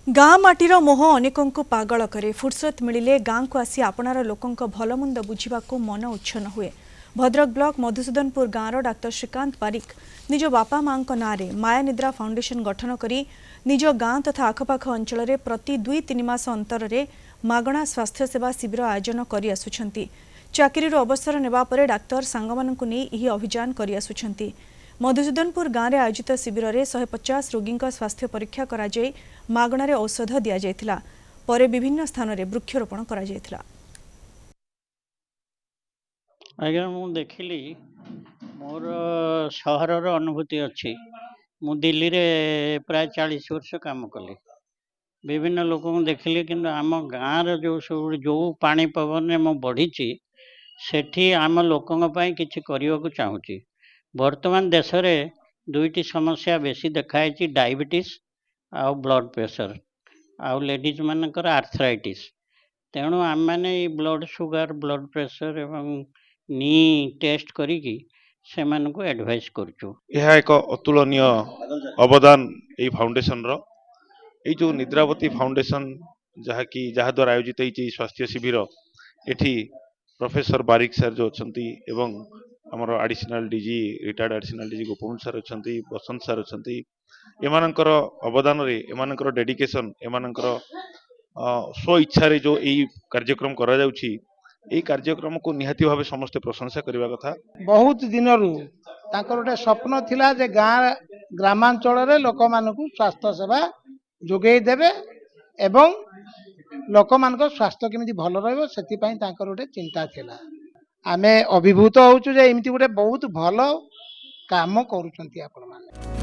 गाँ माटीर मोह अनेकों पागल करे। फुर्सत मिले गाँ को आसी आपणार लोकों भलमंद बुझा मन उच्छन हुए। भद्रक ब्लॉक मधुसूदनपुर गाँवर डाक्टर श्रीकांत पारिक निज बापा माँ ना माया निद्रा फाउंडेशन गठन करी निज गाँ तथा आखपाख अंचल प्रति 2-3 मास अंतर मागणा स्वास्थ्य सेवा शिविर आयोजन करि आसुछंती। चाकरी अवसर नेबा परे डाक्टर सांगमानंकु नेई एही अभियान करि आसुछंती। मधुसूदनपुर गाँव में आयोजित शिविर में 150 रोगी स्वास्थ्य परीक्षा कराई मागणारे औषध दि जाइथिला। परे विभिन्न स्थान में वृक्षरोपण करा जाइथिला। आज्ञा मु देखिली मोर सहर अनुभूति अच्छी। मु दिल्ली रे प्राय 40 वर्ष काम कली। विभिन्न लोक देखिली कि आम गाँव जो सब जो पानी पवन में मु बढ़ी सेठी आम लोकों किछि करने को चाहूँगी। वर्तमान देश में 2टी समस्या बेसी देखाई, डायबिटीज आ ब्लड प्रेशर आ लेडीज मानकर आर्थराइटिस। तेणु आम मैंने ब्लड सुगर ब्लड प्रेशर एवं नी टेस्ट करिकी सेमान को एडवाइस करछु। यह एक अतुलनीय अवदान ये फाउंडेशन रो ये जो निद्रावती फाउंडेशन जहा द्वारा आयोजित होती स्वास्थ्य शिविर एठी प्रोफेसर बारिक सर जो अच्छी एवं आमर additional DG retired additional DG Gopabandhu sir अच्छा, बसंत सर अच्छा, एमानकर अवदान रे एमानकर डेडिकेशन एमानकर स्व इच्छा रे जो यही कार्यक्रम करा जाउछि यही कार्यक्रम को निहाती भाव समस्ते प्रशंसा करने कथा। बहुत दिन गोटे स्वप्न थिला जे गाँ ग्रामांचल रे लोक मानकु स्वास्थ्य सेवा जोगेई देबे एवं लोक मानक स्वास्थ्य केमिति भल रहइबो सेति पई तांकर गोटे चिंता थिला। आमे अभिभूत होउछु जे एमिति गोटे बहुत भल काम करूछंती आपण माने।